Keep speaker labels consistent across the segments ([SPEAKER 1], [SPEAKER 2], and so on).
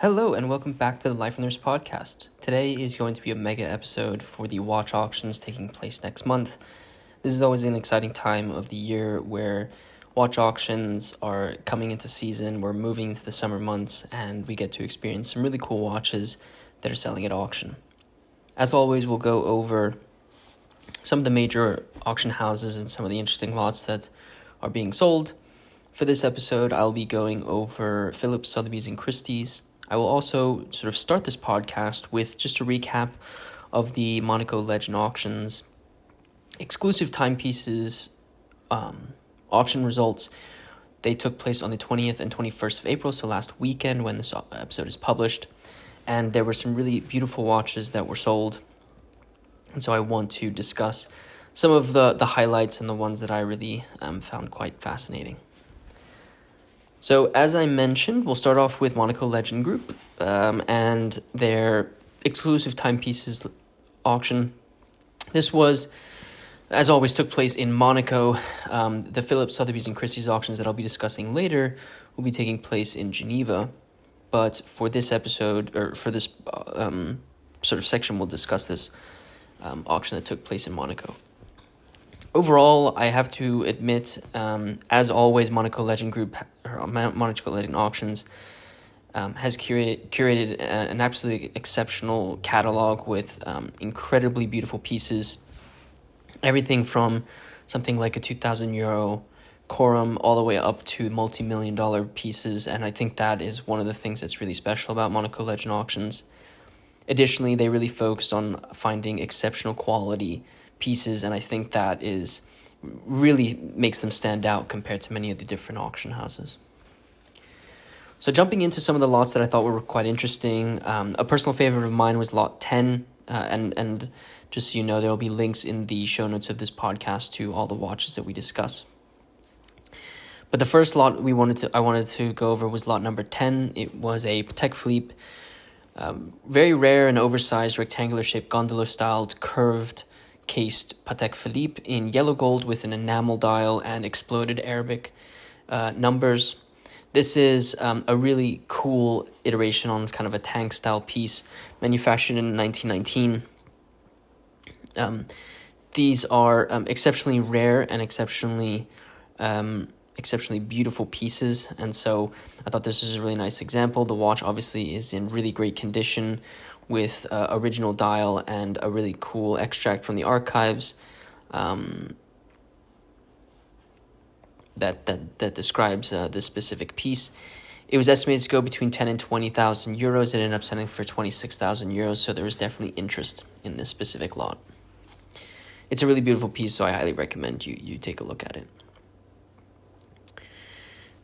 [SPEAKER 1] Hello and welcome back to the Life Nurse podcast. Today is going to be a mega episode for the watch auctions taking place next month. This is always an exciting time of the year where watch auctions are coming into season. We're moving into the summer months and we get to experience some really cool watches that are selling at auction. As always, we'll go over some of the major auction houses and some of the interesting lots that are being sold. For this episode, I'll be going over Phillips, Sotheby's, and Christie's. I will also sort of start this podcast with just a recap of the Monaco Legend auctions, exclusive timepieces, auction results. They took place on the 20th and 21st of April, so last weekend when this episode is published. And there were some really beautiful watches that were sold. And so I want to discuss some of the highlights and the ones that I really found quite fascinating. So as I mentioned, we'll start off with Monaco Legend Group and their exclusive timepieces auction. This was, as always, took place in Monaco. The Phillips, Sotheby's, and Christie's auctions that I'll be discussing later will be taking place in Geneva. But for this episode, or for this sort of section, we'll discuss this auction that took place in Monaco. Overall, I have to admit, as always, Monaco Legend Group, or Monaco Legend Auctions, has curated an absolutely exceptional catalog with incredibly beautiful pieces. Everything from something like a 2,000 euro Corum all the way up to multi-million-dollar pieces, and I think that is one of the things that's really special about Monaco Legend Auctions. Additionally, they really focus on finding exceptional quality pieces, and I think that is really makes them stand out compared to many of the different auction houses. So jumping into some of the lots that I thought were quite interesting, a personal favorite of mine was lot 10, and just so you know, there will be links in the show notes of this podcast to all the watches that we discuss. But the first lot I wanted to go over was lot number 10. It was a Patek Philippe, very rare and oversized rectangular-shaped gondola-styled curved cased Patek Philippe in yellow gold with an enamel dial and exploded Arabic numbers. This is a really cool iteration on kind of a tank-style piece manufactured in 1919. These are exceptionally rare and exceptionally beautiful pieces, and so I thought this was a really nice example. The watch obviously is in really great condition with original dial and a really cool extract from the archives that describes this specific piece. It was estimated to go between 10 and 20,000 euros. It ended up selling for 26,000 euros, so there was definitely interest in this specific lot. It's a really beautiful piece, so I highly recommend you take a look at it.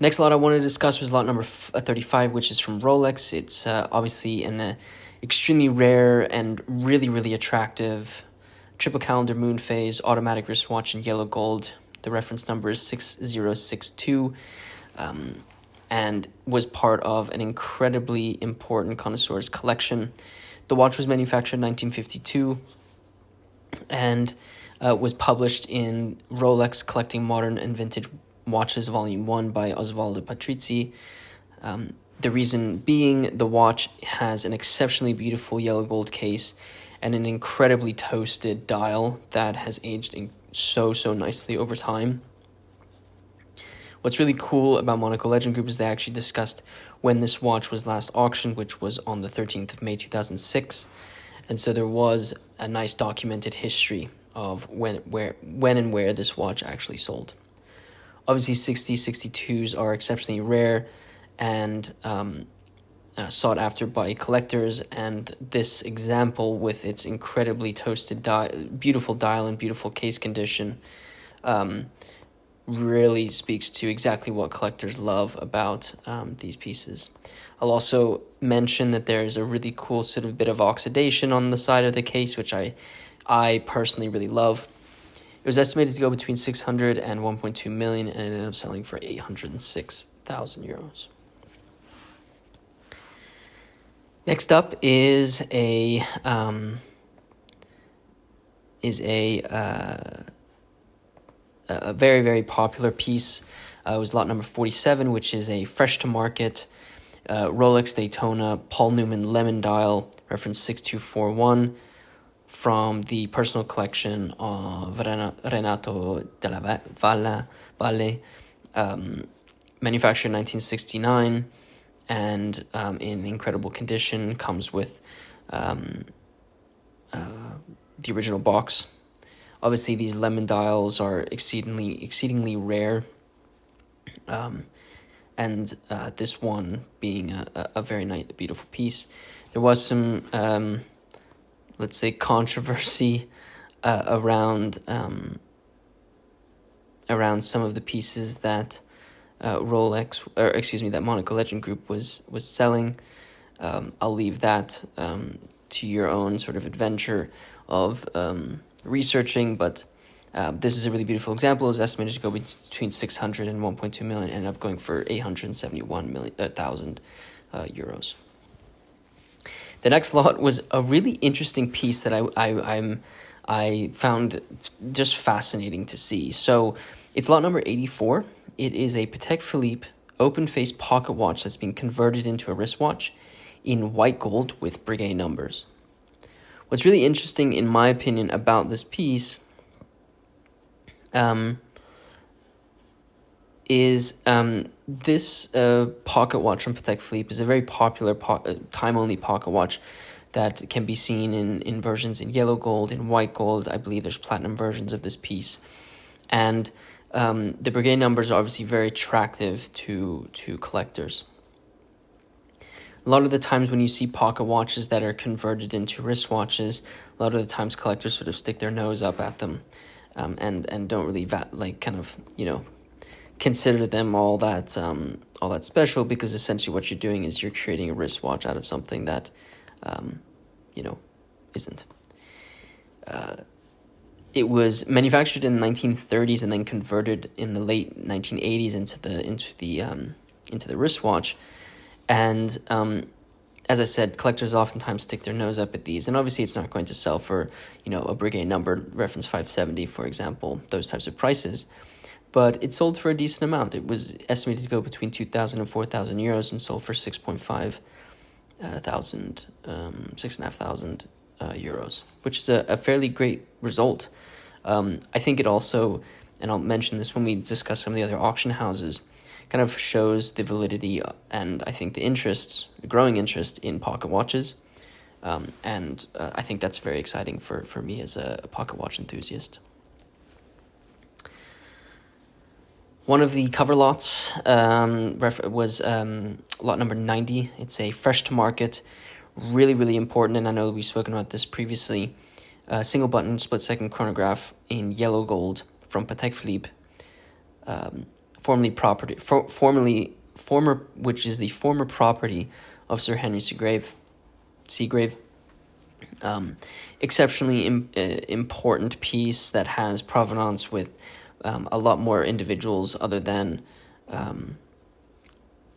[SPEAKER 1] Next lot I wanted to discuss was lot number 35, which is from Rolex. It's obviously an extremely rare and really, really attractive triple calendar moon phase automatic wristwatch in yellow gold. The reference number is 6062, and was part of an incredibly important connoisseur's collection. The watch was manufactured in 1952 and was published in Rolex Collecting Modern and Vintage Watches Volume 1 by Osvaldo Patrizzi. The reason being, the watch has an exceptionally beautiful yellow gold case and an incredibly toasted dial that has aged so nicely over time. What's really cool about Monaco Legend Group is they actually discussed when this watch was last auctioned, which was on the 13th of May 2006. And so there was a nice documented history of when and where this watch actually sold. Obviously, 62s are exceptionally rare and sought after by collectors, and this example with its incredibly toasted beautiful dial and beautiful case condition really speaks to exactly what collectors love about these pieces. I'll also mention that there's a really cool sort of bit of oxidation on the side of the case, which I personally really love. It was estimated to go between 600 and 1.2 million, and it ended up selling for 806,000 euros. Next up is a very, very popular piece. It was lot number 47, which is a fresh to market Rolex Daytona Paul Newman Lemon Dial, reference 6241, from the personal collection of Renato della Valle, manufactured in 1969, and in incredible condition. Comes with the original box. Obviously, these lemon dials are exceedingly rare, and this one being a very nice, beautiful piece. There was some, let's say, controversy around some of the pieces that that Monaco Legend Group was selling. I'll leave that to your own sort of adventure of researching, but this is a really beautiful example. It was estimated to go between 600 and 1.2 million, ended up going for 871,000 euros. The next lot was a really interesting piece that I found just fascinating to see. So it's lot number 84. It is a Patek Philippe open-face pocket watch that's been converted into a wristwatch in white gold with Breguet numbers. What's really interesting, in my opinion, about this piece is this pocket watch from Patek Philippe is a very popular time-only pocket watch that can be seen in versions in yellow gold, in white gold. I believe there's platinum versions of this piece. And the Breguet numbers are obviously very attractive to collectors. A lot of the times when you see pocket watches that are converted into wristwatches, a lot of the times collectors sort of stick their nose up at them, and don't really consider them all that special, because essentially what you're doing is you're creating a wristwatch out of something that isn't. It was manufactured in the 1930s and then converted in the late 1980s into the wristwatch. And as I said, collectors oftentimes stick their nose up at these, and obviously it's not going to sell for a Breguet number, reference 570, for example, those types of prices. But it sold for a decent amount. It was estimated to go between 2,000 and 4,000 euros, and sold for 6,500 euros, which is a fairly great result. I think it also, and I'll mention this when we discuss some of the other auction houses, kind of shows the validity and I think the growing interest in pocket watches. And I think that's very exciting for me as a pocket watch enthusiast. One of the cover lots was lot number 90. It's a fresh to market, really, really important, and I know we've spoken about this previously. Single button split second chronograph in yellow gold from Patek Philippe, which is the former property of Sir Henry Seagrave. Exceptionally important piece that has provenance with a lot more individuals other than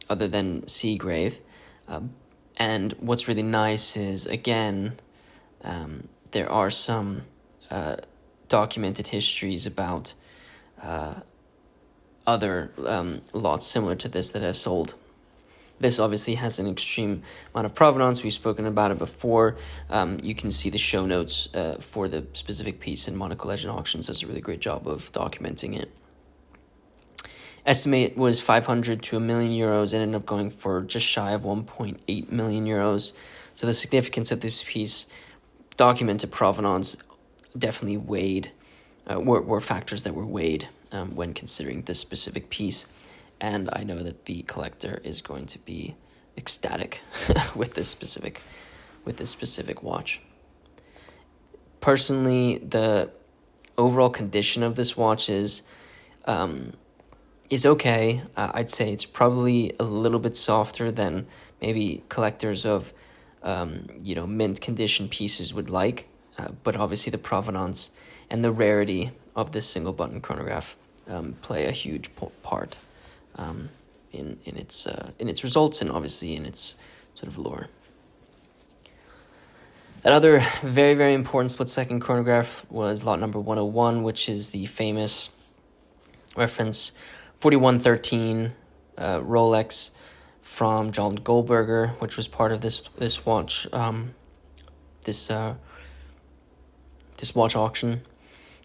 [SPEAKER 1] Seagrave. And what's really nice is, again, there are some documented histories about other lots similar to this that have sold. This obviously has an extreme amount of provenance. We've spoken about it before. You can see the show notes for the specific piece in Monaco Legend Auctions. Does a really great job of documenting it. Estimate was 500 to 1 million euros, and ended up going for just shy of 1.8 million euros. So the significance of this piece, documented provenance, definitely were factors that were weighed when considering this specific piece. And I know that the collector is going to be ecstatic with this specific watch. Personally, the overall condition of this watch is okay. I'd say it's probably a little bit softer than maybe collectors of mint condition pieces would like. But obviously the provenance and the rarity of this single button chronograph play a huge part in its results, and obviously in its sort of lore. Another very, very important split-second chronograph was lot number 101, which is the famous reference 4113 Rolex from John Goldberger, which was part of this watch this watch auction.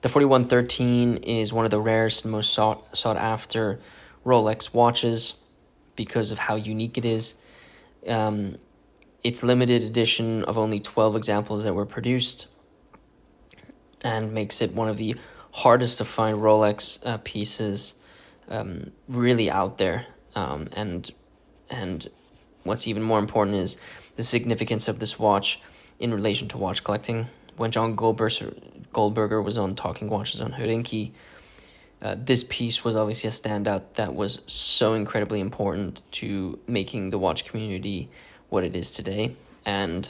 [SPEAKER 1] The 4113 is one of the rarest and most sought after Rolex watches because of how unique it is. It's limited edition of only 12 examples that were produced, and makes it one of the hardest to find Rolex pieces really out there. And what's even more important is the significance of this watch in relation to watch collecting. When John Goldberger was on Talking Watches on Hodinkee, this piece was obviously a standout that was so incredibly important to making the watch community what it is today. And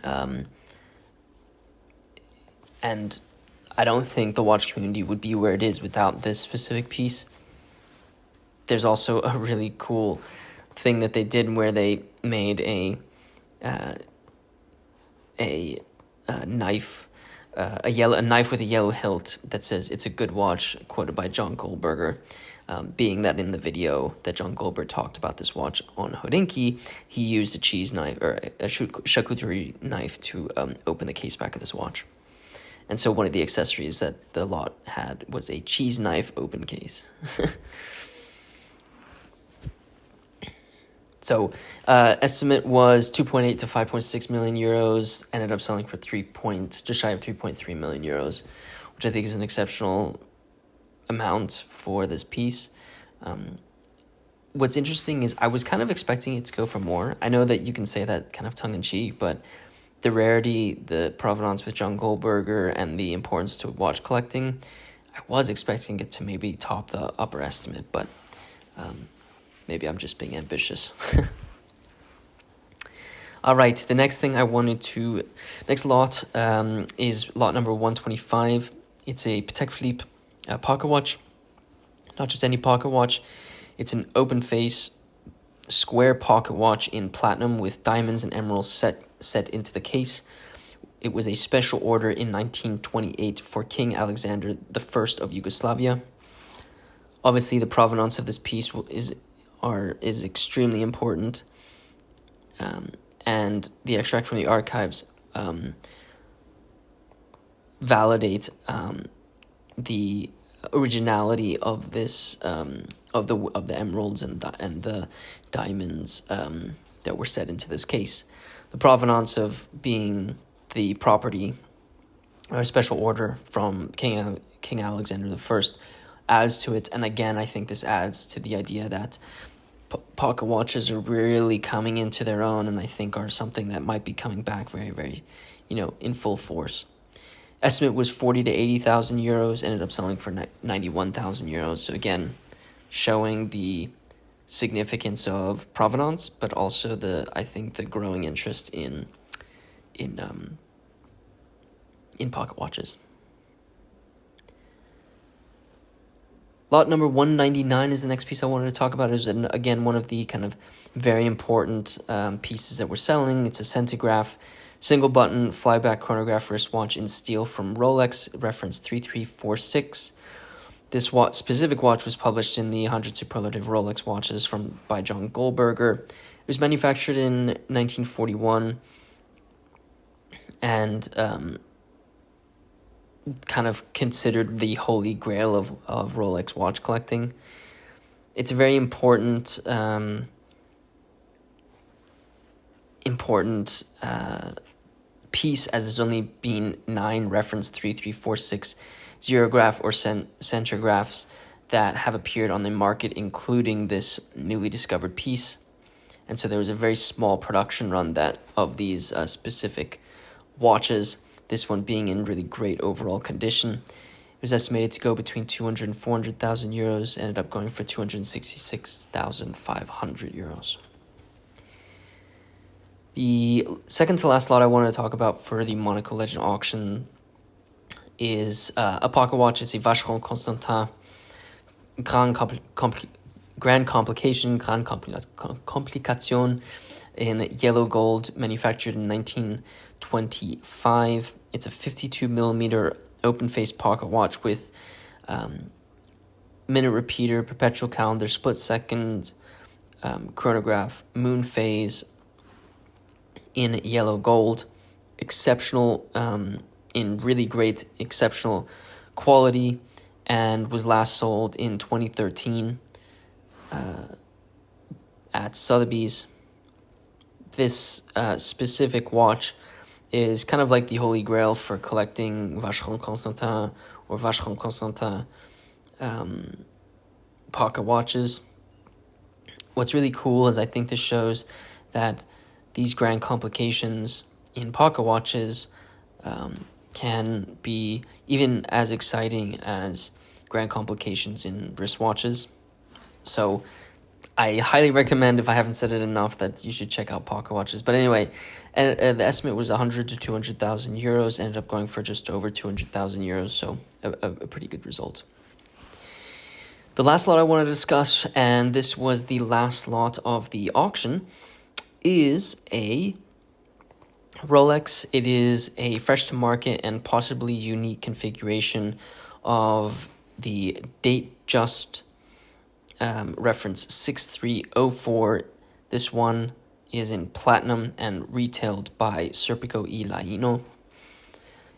[SPEAKER 1] I don't think the watch community would be where it is without this specific piece. There's also a really cool thing that they did where they made a knife, a knife with a yellow hilt that says "It's a good watch," quoted by John Goldberger. Being that in the video that John Goldberger talked about this watch on Hodinkee, he used a cheese knife or a charcuterie knife to open the case back of this watch. And so one of the accessories that the lot had was a cheese knife open case. So estimate was 2.8 to 5.6 million euros, ended up selling for just shy of 3.3 million euros, which I think is an exceptional amount for this piece. What's interesting is I was kind of expecting it to go for more. I know that you can say that kind of tongue-in-cheek, but the rarity, the provenance with John Goldberger, and the importance to watch collecting, I was expecting it to maybe top the upper estimate, but maybe I'm just being ambitious. All right, the next lot is lot number 125. It's a Patek Philippe pocket watch. Not just any pocket watch. It's an open face square pocket watch in platinum with diamonds and emeralds set into the case. It was a special order in 1928 for King Alexander I of Yugoslavia. Obviously, the provenance of this piece is extremely important, and the extract from the archives validate the originality of this of the emeralds and the diamonds that were set into this case. The provenance of being the property or a special order from King Alexander I adds to it, and again, I think this adds to the idea that pocket watches are really coming into their own, and I think are something that might be coming back very, very, in full force. Estimate was 40 to 80,000 euros, ended up selling for 91,000 euros. So again, showing the significance of provenance, but also the growing interest in pocket watches. Lot number 199 is the next piece I wanted to talk about. Is again one of the kind of very important pieces that we're selling. It's a Centigraph single button flyback chronograph wristwatch in steel from Rolex, reference 3346. This specific watch was published in the 100 Superlative Rolex Watches by John Goldberger. It was manufactured in 1941 and kind of considered the holy grail of Rolex watch collecting. It's a very important piece, as there's only been 9 reference 3346 xerograph or centrographs that have appeared on the market, including this newly discovered piece. And so there was a very small production run of these specific watches, this one being in really great overall condition. It was estimated to go between 200 and 400,000 euros, ended up going for 266,500 euros. The second to last lot I wanted to talk about for the Monaco Legend auction is a pocket watch. It's a Vacheron Constantin Grand Complication in yellow gold, manufactured in 1925. It's a 52 millimeter open face pocket watch with minute repeater, perpetual calendar, split second chronograph moon phase in yellow gold, exceptional, in really great, exceptional quality, and was last sold in 2013 at Sotheby's. This specific watch is kind of like the holy grail for collecting Vacheron Constantin or Vacheron Constantin pocket watches. What's really cool is I think this shows that these grand complications in pocket watches can be even as exciting as grand complications in wristwatches. So I highly recommend, if I haven't said it enough, that you should check out pocket watches. But anyway, the estimate was 100 to 200,000 euros, ended up going for just over 200,000 euros, so a pretty good result. The last lot I want to discuss, and this was the last lot of the auction, is a Rolex. It is a fresh to market and possibly unique configuration of the Datejust reference 6304. This one is in platinum and retailed by Serpico e Laino. It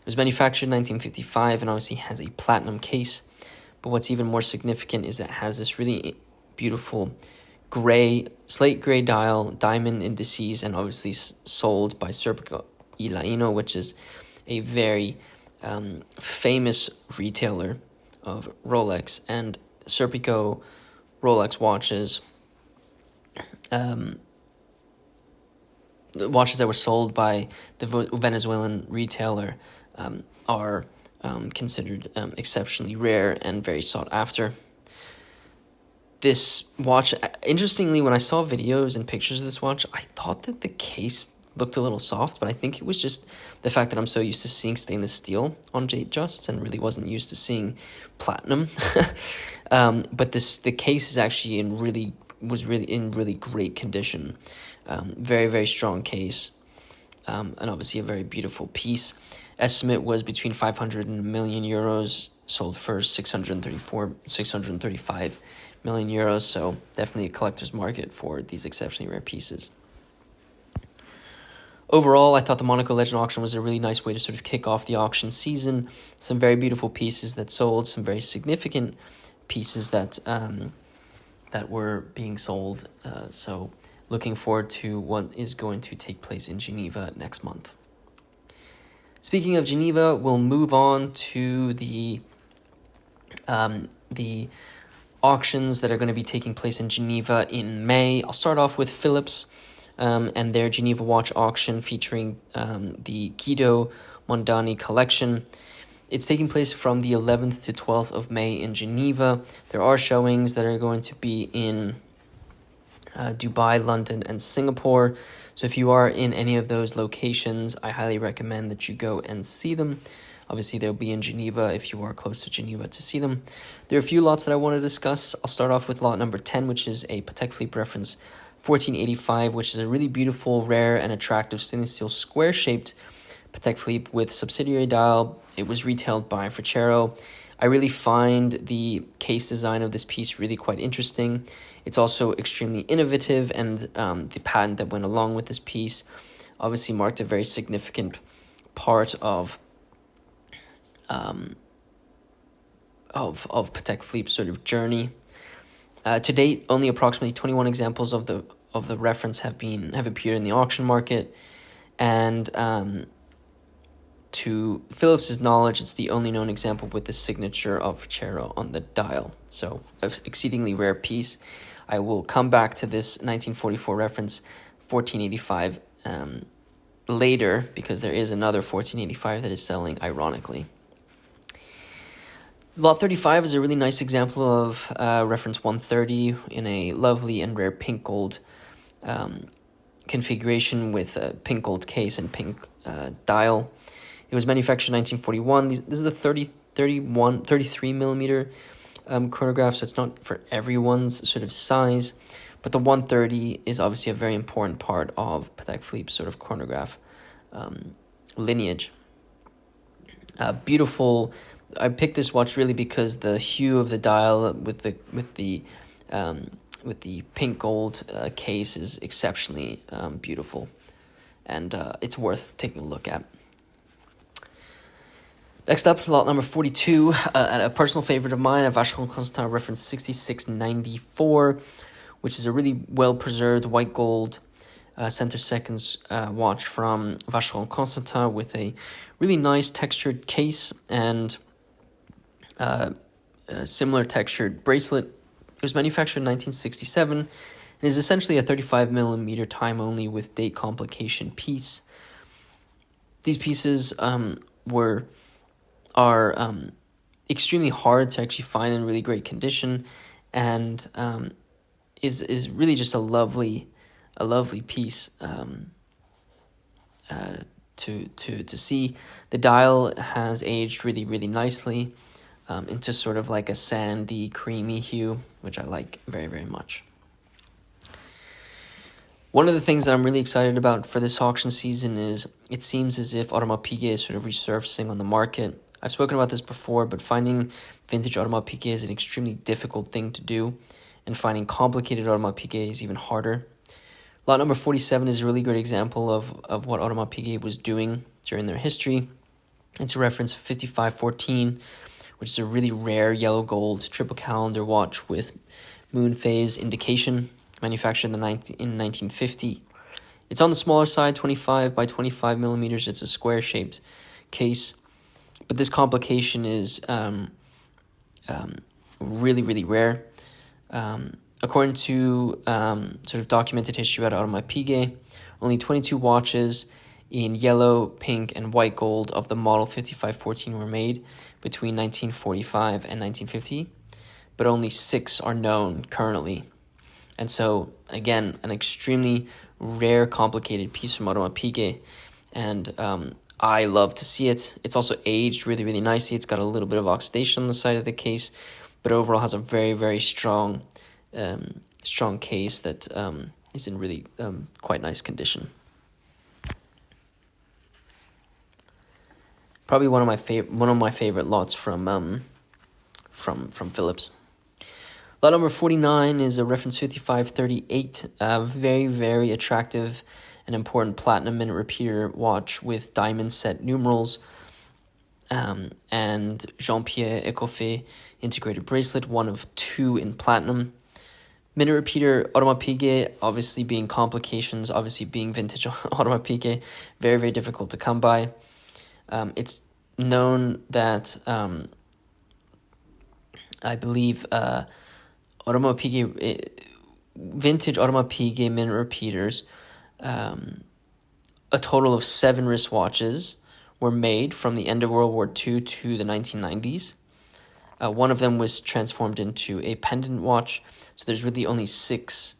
[SPEAKER 1] was manufactured in 1955 and obviously has a platinum case. But what's even more significant is that it has this really beautiful slate gray dial, diamond indices, and obviously sold by Serpico e Laino, which is a very famous retailer of Rolex. And Serpico Rolex watches, the watches that were sold by the Venezuelan retailer are considered exceptionally rare and very sought after. This watch, interestingly, when I saw videos and pictures of this watch, I thought that the case looked a little soft, but I think it was just the fact that I'm so used to seeing stainless steel on Datejust and really wasn't used to seeing platinum. But the case is actually in really great condition. Very, very strong case, and obviously a very beautiful piece. Estimate was between 500 and 1 million euros, sold for 635 million euros, so definitely a collector's market for these exceptionally rare pieces. Overall, I thought the Monaco Legend auction was a really nice way to sort of kick off the auction season. Some very beautiful pieces that sold, some very significant pieces that were being sold. So looking forward to what is going to take place in Geneva next month. Speaking of Geneva, we'll move on to the auctions that are going to be taking place in Geneva in May. I'll start off with Phillips and their Geneva watch auction featuring the Guido Mondani collection. It's taking place from the 11th to 12th of May in Geneva. There are showings that are going to be in Dubai, London, and Singapore. So if you are in any of those locations, I highly recommend that you go and see them. Obviously, they'll be in Geneva if you are close to Geneva to see them. There are a few lots that I want to discuss. I'll start off with lot number 10, which is a Patek Philippe reference 1485, which is a really beautiful, rare, and attractive stainless steel square-shaped Patek Philippe with subsidiary dial. It was retailed by Frachero. I really find the case design of this piece really quite interesting. It's also extremely innovative, and the patent that went along with this piece obviously marked a very significant part of Patek Philippe's sort of journey. To date, only approximately 21 examples of the reference have appeared in the auction market, and to Phillips's knowledge, it's the only known example with the signature of Frachero on the dial. So, an exceedingly rare piece. I will come back to this 1944 reference 1485 later, because there is another 1485 that is selling ironically. Lot 35 is a really nice example of reference 130 in a lovely and rare pink gold configuration with a pink gold case and pink dial. It was manufactured in 1941. This is a 33 millimeter chronograph, so it's not for everyone's sort of size, but the 130 is obviously a very important part of Patek Philippe's sort of chronograph lineage. Beautiful. I picked this watch really because the hue of the dial with the pink gold case is exceptionally beautiful, and it's worth taking a look at. Next up, lot number 42, a personal favorite of mine, a Vacheron Constantin reference 6694, which is a really well-preserved white gold center seconds watch from Vacheron Constantin with a really nice textured case and a similar textured bracelet. It was manufactured in 1967 and is essentially a 35 millimeter time only with date complication piece. These pieces are extremely hard to actually find in really great condition, and is really just a lovely piece to see. The dial has aged really nicely into sort of like a sandy, creamy hue, which I like very, very much. One of the things that I'm really excited about for this auction season is it seems as if Audemars Piguet is sort of resurfacing on the market. I've spoken about this before, but finding vintage Audemars Piguet is an extremely difficult thing to do, and finding complicated Audemars Piguet is even harder. Lot number 47 is a really good example of what Audemars Piguet was doing during their history. It's a reference 5514, which is a really rare yellow gold triple calendar watch with moon phase indication, manufactured in 1950. It's on the smaller side, 25 by 25 millimeters. It's a square-shaped case, but this complication is really rare. According to sort of documented history about Audemars Piguet, only 22 watches in yellow, pink, and white gold of the model 5514 were made between 1945 and 1950, but only 6 are known currently. And so, again, an extremely rare, complicated piece from Audemars Piguet, and I love to see it. It's also aged really nicely. It's got a little bit of oxidation on the side of the case, but overall has a very strong case that is in really quite nice condition. Probably one of my favorite lots from Phillips. Lot number 49 is a reference 5538, a very attractive and important platinum minute repeater watch with diamond set numerals and Jean-Pierre Ecoffe integrated bracelet, one of 2 in platinum. Minute repeater, Audemars Piguet, obviously being complications, obviously being vintage Audemars Piguet, very difficult to come by. It's known that I believe Audemars Piguet, vintage Audemars Piguet minute repeaters, a total of 7 wristwatches were made from the end of World War II to the 1990s. One of them was transformed into a pendant watch, so there's really only 6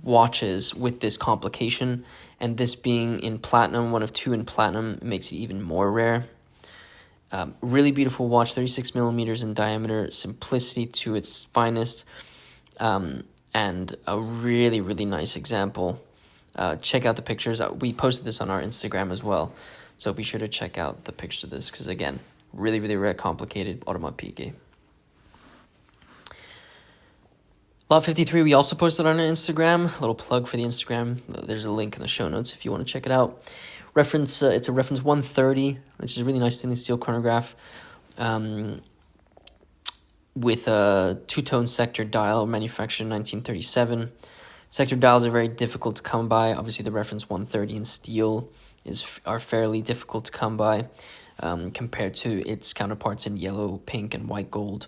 [SPEAKER 1] watches with this complication, and this being in platinum, one of 2 in platinum, makes it even more rare. Really beautiful watch, 36 millimeters in diameter, simplicity to its finest, and a really nice example. Check out the pictures. We posted this on our Instagram as well, so be sure to check out the pictures of this, because again, really rare, complicated Audemars Piguet. Lot 53 we also posted on our Instagram. A little plug for the Instagram. There's a link in the show notes if you want to check it out. Reference, it's a reference 130, which is a really nice stainless steel chronograph with a 2-tone sector dial, manufactured in 1937. Sector dials are very difficult to come by. Obviously, the reference 130 in steel are fairly difficult to come by compared to its counterparts in yellow, pink, and white gold.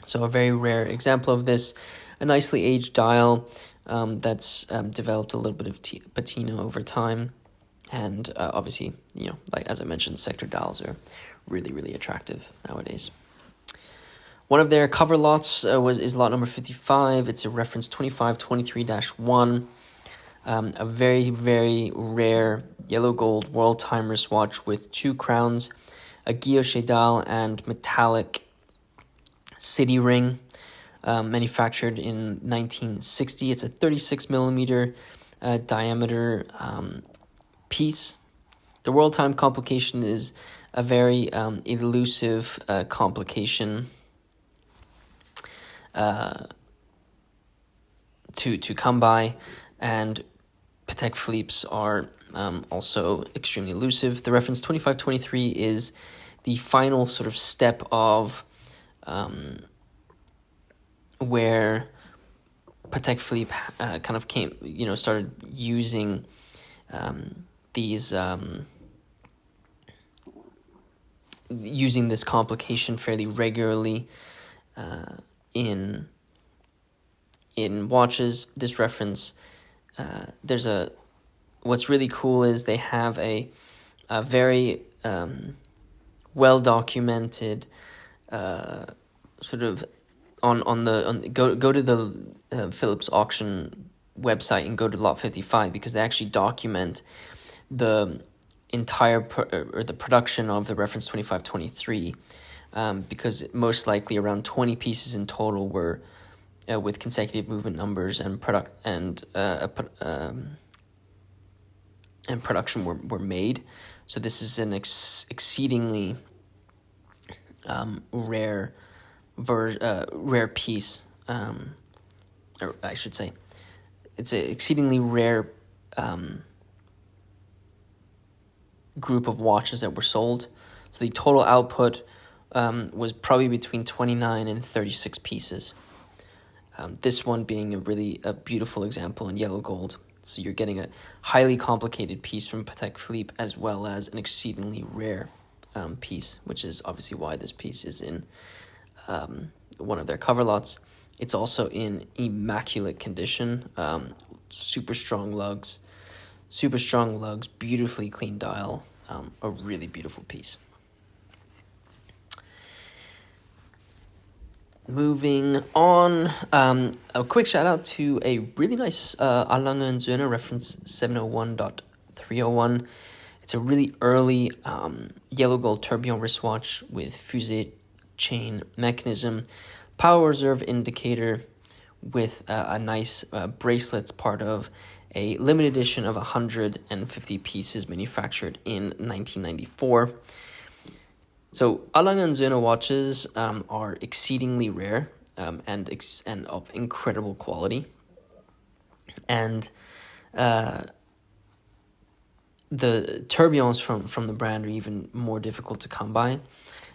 [SPEAKER 1] So a very rare example of this, a nicely aged dial that's developed a little bit of patina over time. And obviously, like as I mentioned, sector dials are really attractive nowadays. One of their cover lots is lot number 55. It's a reference 2523-1. A very rare yellow gold world time wristwatch with 2 crowns, a guilloche dial, and metallic city ring, manufactured in 1960. It's a 36 millimeter diameter piece. The world time complication is a very elusive complication. to come by, and Patek Philippe's are also extremely elusive. The reference 2523 is the final sort of step of where Patek Philippe kind of started using these using this complication fairly regularly in watches. This reference, what's really cool is they have a very well documented sort of go to the Phillips auction website and go to lot 55, because they actually document the entire the production of the reference 2523, because most likely around 20 pieces in total were with consecutive movement numbers and production were made. So this is an exceedingly rare piece, or I should say, it's an exceedingly rare group of watches that were sold. So the total output was probably between 29 and 36 pieces. This one being a beautiful example in yellow gold. So you're getting a highly complicated piece from Patek Philippe, as well as an exceedingly rare piece, which is obviously why this piece is in one of their cover lots. It's also in immaculate condition, super strong lugs, beautifully clean dial, a really beautiful piece. Moving on, a quick shout out to a really nice A. Lange & Söhne reference 701.301. It's a really early yellow gold tourbillon wristwatch with fusée chain mechanism, power reserve indicator with a nice bracelets, part of a limited edition of 150 pieces manufactured in 1994. So A. Lange & Söhne watches are exceedingly rare and of incredible quality. And the tourbillons from the brand are even more difficult to come by.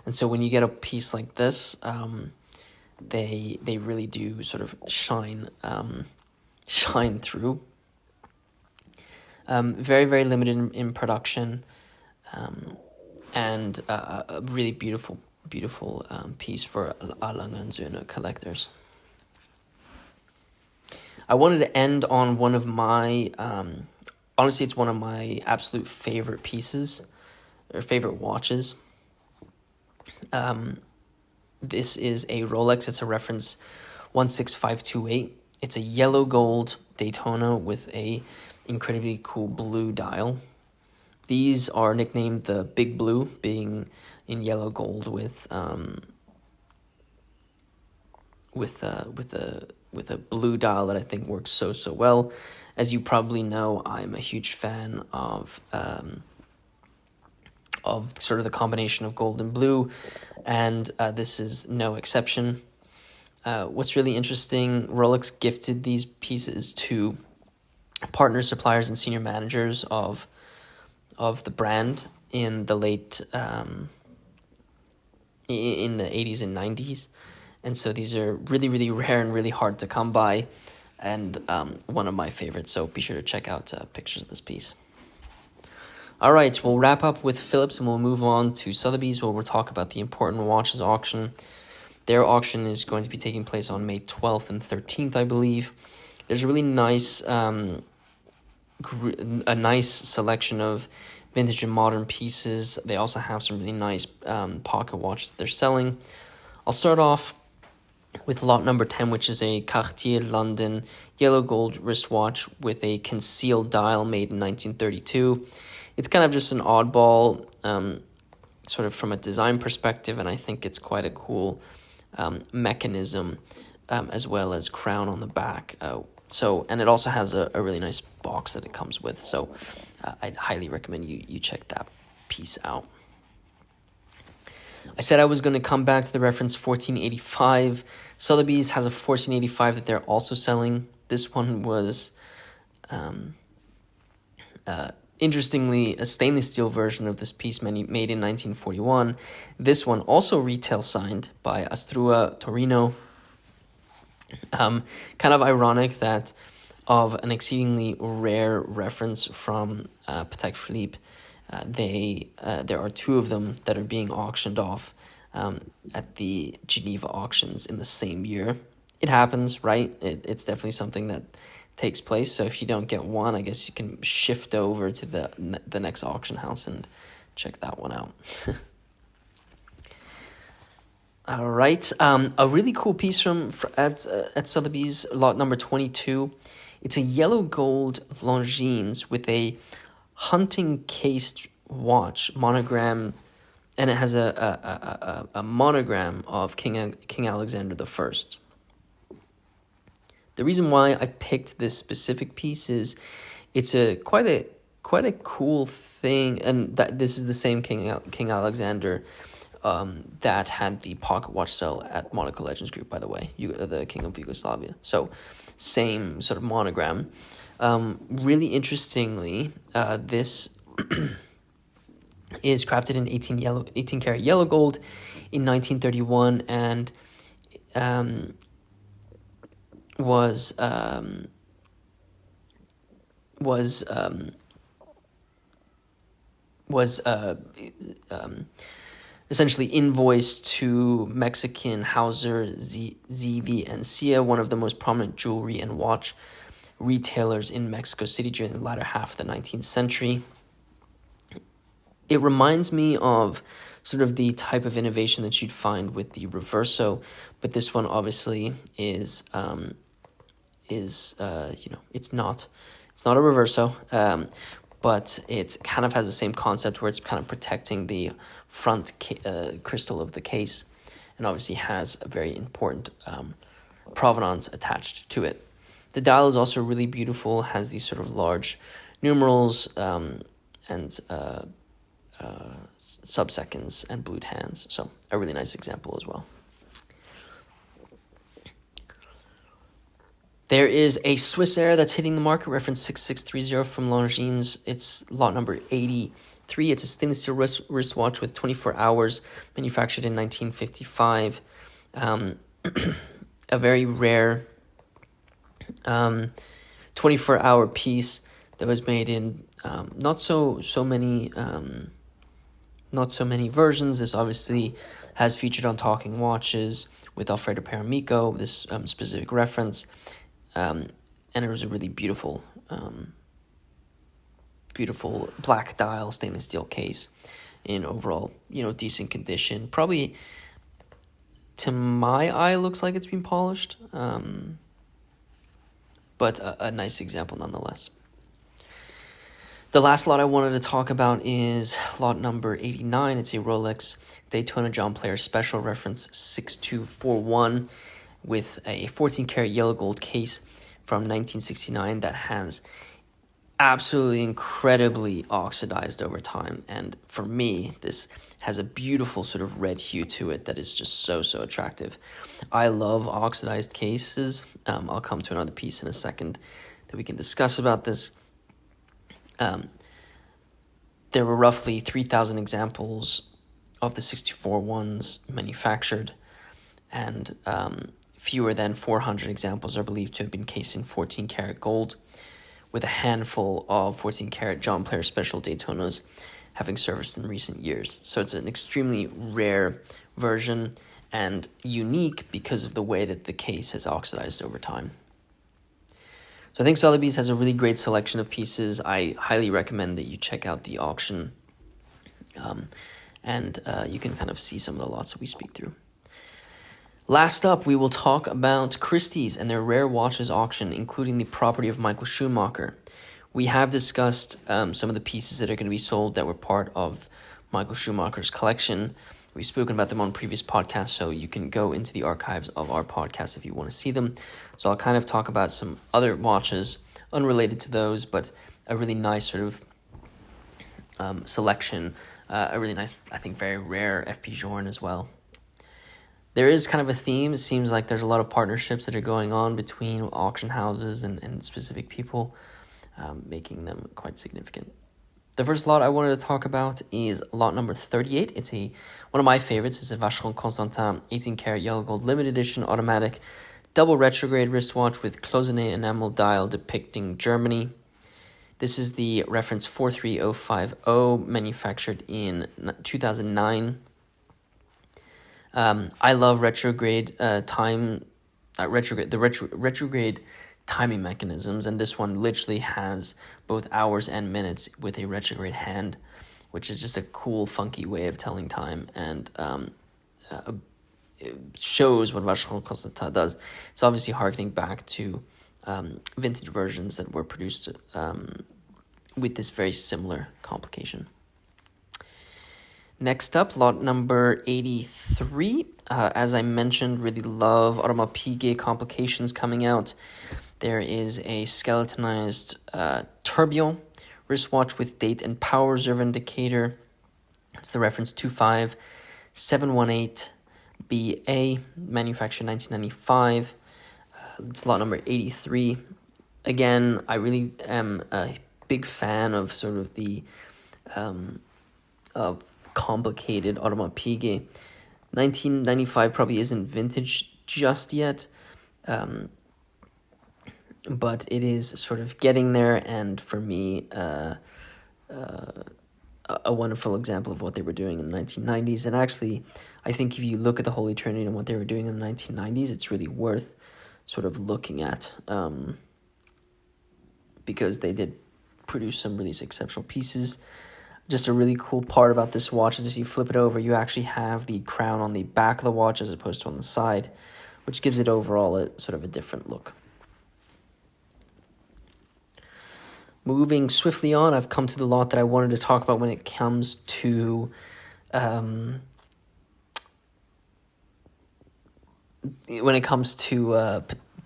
[SPEAKER 1] And so when you get a piece like this, they really do sort of shine through. Very, very limited in production, and a really beautiful piece for A. Lange & Söhne collectors. I wanted to end on one of my, honestly, it's one of my absolute favorite pieces, or favorite watches. This is a Rolex. It's a reference 16528. It's a yellow gold Daytona with a incredibly cool blue dial. These are nicknamed the Big Blue, being in yellow gold with a blue dial that I think works so well. As you probably know, I'm a huge fan of sort of the combination of gold and blue, and this is no exception. What's really interesting, Rolex gifted these pieces to partner suppliers and senior managers of the brand in the late in the 80s and 90s, and so these are really, really rare and really hard to come by, and one of my favorites. So be sure to check out pictures of this piece. All right, we'll wrap up with Phillips and we'll move on to Sotheby's, where we'll talk about the important watches auction. Their auction is going to be taking place on May 12th and 13th, I believe. There's a really nice selection of vintage and modern pieces. They also have some really nice pocket watches that they're selling. I'll start off with lot number 10, which is a Cartier London yellow gold wristwatch with a concealed dial made in 1932. It's kind of just an oddball, sort of from a design perspective, and I think it's quite a cool mechanism, as well as crown on the back. And it also has a really nice box that it comes with. So I'd highly recommend you check that piece out. I said I was going to come back to the reference 1485. Sotheby's has a 1485 that they're also selling. This one was, interestingly, a stainless steel version of this piece made in 1941. This one also retail signed by Astrua Torino. Kind of ironic that of an exceedingly rare reference from Patek Philippe, there are two of them that are being auctioned off at the Geneva auctions in the same year. It happens, right? It's definitely something that takes place. So if you don't get one, I guess you can shift over to the next auction house and check that one out. All right, a really cool piece at Sotheby's, lot number 22. It's a yellow gold Longines with a hunting cased watch monogram, and it has a monogram of King Alexander I. The reason why I picked this specific piece is it's quite a cool thing, and that this is the same King Alexander that had the pocket watch sale at Monaco Legends Group, by the way, the King of Yugoslavia. So same sort of monogram. Really interestingly, this is crafted in 18 karat yellow gold in 1931 and was essentially invoiced to Mexican Hauser, Zevi, and Cia, one of the most prominent jewelry and watch retailers in Mexico City during the latter half of the 19th century. It reminds me of sort of the type of innovation that you'd find with the reverso, but this one obviously is it's not a reverso, but it kind of has the same concept where it's kind of protecting the front crystal of the case, and obviously has a very important provenance attached to it. The dial is also really beautiful, has these sort of large numerals and sub-seconds and blued hands, so a really nice example as well. There is a Swiss Air that's hitting the market, reference 6630 from Longines. It's lot number 83. It's a stainless steel wristwatch with 24 hours, manufactured in 1955. A very rare 24-hour piece that was made in not so many versions. This obviously has featured on Talking Watches with Alfredo Paramico, this specific reference. And it was a really beautiful black dial stainless steel case in overall, decent condition. Probably to my eye looks like it's been polished, but a nice example nonetheless. The last lot I wanted to talk about is lot number 89. It's a Rolex Daytona John Player Special, reference 6241, with a 14-karat yellow gold case from 1969 that has absolutely incredibly oxidized over time. And for me, this has a beautiful sort of red hue to it that is just so attractive. I love oxidized cases. I'll come to another piece in a second that we can discuss about this. There were roughly 3,000 examples of the 64 ones manufactured, and fewer than 400 examples are believed to have been cased in 14-karat gold, with a handful of 14-karat John Player Special Daytonas having serviced in recent years. So it's an extremely rare version and unique because of the way that the case has oxidized over time. So I think Sotheby's has a really great selection of pieces. I highly recommend that you check out the auction, and you can kind of see some of the lots that we speak through. Last up, we will talk about Christie's and their rare watches auction, including the property of Michael Schumacher. We have discussed some of the pieces that are going to be sold that were part of Michael Schumacher's collection. We've spoken about them on previous podcasts, so you can go into the archives of our podcast if you want to see them. So I'll kind of talk about some other watches unrelated to those, but a really nice sort of selection a really nice, I think, very rare FP Journe as well. There is kind of a theme. It seems like there's a lot of partnerships that are going on between auction houses and specific people, making them quite significant. The first lot I wanted to talk about is lot number 38. It's one of my favorites. It's a Vacheron Constantin 18-karat yellow gold limited edition automatic double retrograde wristwatch with cloisonné enamel dial depicting Germany. This is the reference 43050, manufactured in 2009. I love retrograde retrograde timing mechanisms, and this one literally has both hours and minutes with a retrograde hand, which is just a cool, funky way of telling time, and it shows what Vacheron Constantin does. It's obviously harkening back to vintage versions that were produced with this very similar complication. Next up, lot number 83. As I mentioned, really love Audemars Piguet complications coming out. There is a skeletonized tourbillon wristwatch with date and power reserve indicator. It's the reference 25718BA, manufactured 1995. It's lot number 83. Again, I really am a big fan of sort of the complicated Audemars Piguet. 1995 probably isn't vintage just yet, but it is sort of getting there, and for me, a wonderful example of what they were doing in the 1990s. And actually, I think if you look at the Holy Trinity and what they were doing in the 1990s, it's really worth sort of looking at, because they did produce some really exceptional pieces. Just a really cool part about this watch is if you flip it over, you actually have the crown on the back of the watch as opposed to on the side, which gives it overall a sort of a different look. Moving swiftly on, I've come to the lot that I wanted to talk about when it comes to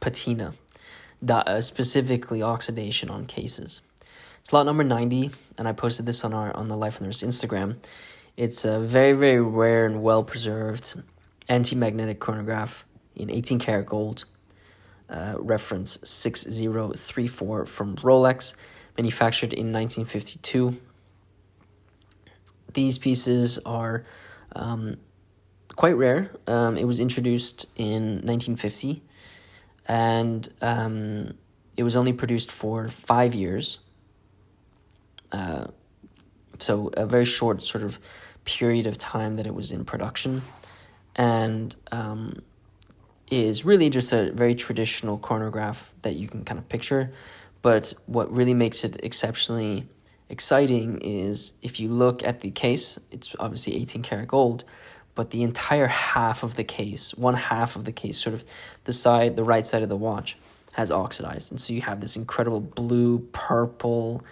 [SPEAKER 1] patina, specifically oxidation on cases. It's lot number 90, and I posted this on the Life on the Wrist Instagram. It's a very, very rare and well-preserved anti-magnetic chronograph in 18-karat gold, reference 6034 from Rolex, manufactured in 1952. These pieces are quite rare. It was introduced in 1950, and it was only produced for 5 years. So a very short sort of period of time that it was in production, and is really just a very traditional chronograph that you can kind of picture. But what really makes it exceptionally exciting is if you look at the case, it's obviously 18-karat gold, but the entire half of the case, one half of the case, sort of the right side of the watch, has oxidized. And so you have this incredible bluey-purple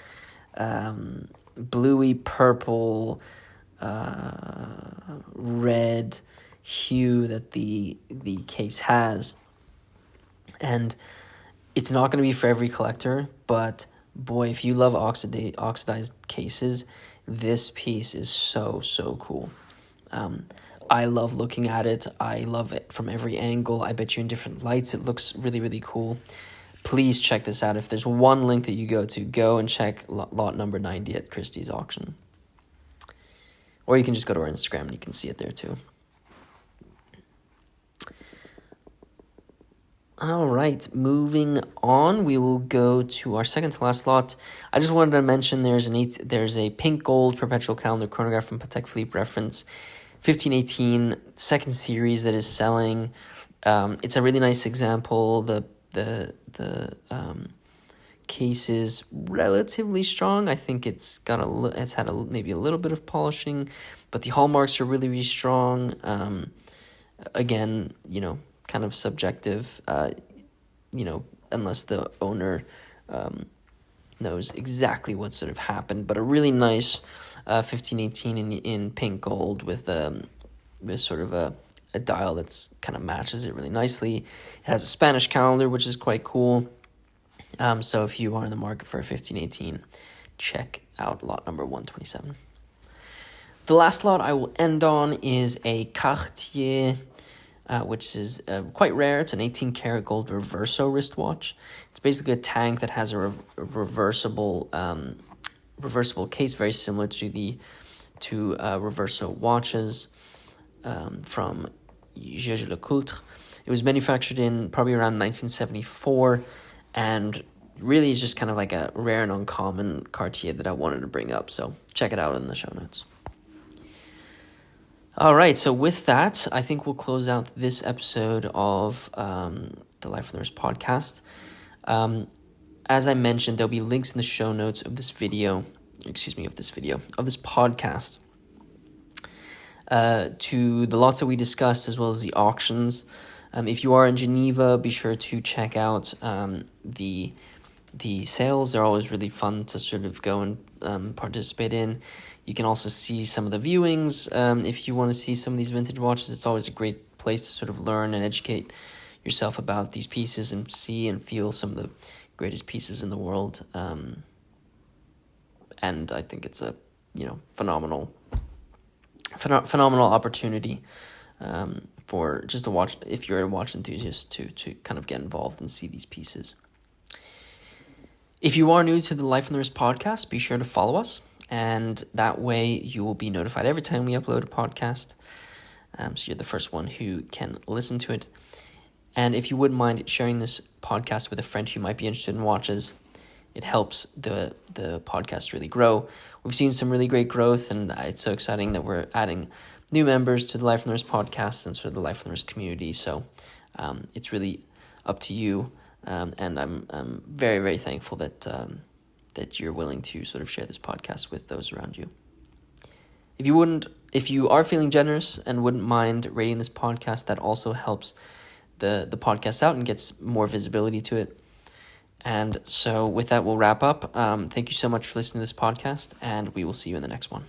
[SPEAKER 1] red hue that the case has. And it's not going to be for every collector, but boy, if you love oxidized cases, this piece is so cool. I love looking at it. I love it from every angle. I bet you in different lights it looks really, really cool. Please check this out. If there's one link that you go and check lot number 90 at Christie's auction. Or you can just go to our Instagram and you can see it there too. All right, moving on, we will go to our second to last lot. I just wanted to mention there's a pink gold perpetual calendar chronograph from Patek Philippe, reference 1518, second series that is selling. It's a really nice example. The case is relatively strong. I think it's had maybe a little bit of polishing, but the hallmarks are really, really strong. Again, kind of subjective, unless the owner knows exactly what sort of happened. But a really nice 1518 in pink gold with sort of a dial that's kind of matches it really nicely. It has a Spanish calendar, which is quite cool. So if you are in the market for a 1518, check out lot number 127. The last lot I will end on is a Cartier, which is quite rare. It's an 18-karat gold reverso wristwatch. It's basically a tank that has a reversible case, very similar to the reverso watches from Jaeger LeCoultre. It was manufactured in probably around 1974, and really is just kind of like a rare and uncommon Cartier that I wanted to bring up. So check it out in the show notes. All right, so with that, I think we'll close out this episode of the Life of the Nurse podcast. As I mentioned, there'll be links in the show notes of this podcast, to the lots that we discussed, as well as the auctions. If you are in Geneva, be sure to check out the sales. They're always really fun to sort of go and participate in. You can also see some of the viewings. If you want to see some of these vintage watches, it's always a great place to sort of learn and educate yourself about these pieces and see and feel some of the greatest pieces in the world. And I think it's a phenomenal opportunity for just a watch, if you're a watch enthusiast, to kind of get involved and see these pieces. If you are new to the Life of the Nurse podcast, be sure to follow us, and that way you will be notified every time we upload a podcast, so you're the first one who can listen to it. And if you wouldn't mind sharing this podcast with a friend who might be interested in watches, it helps the podcast really grow. We've seen some really great growth, and it's so exciting that we're adding new members to the Life of the Nurse podcast and sort of the Life of the Nurse community. So it's really up to you, and I'm very, very thankful that you're willing to sort of share this podcast with those around you. If you are feeling generous and wouldn't mind rating this podcast, that also helps the podcast out and gets more visibility to it. And so with that, we'll wrap up. Thank you so much for listening to this podcast, and we will see you in the next one.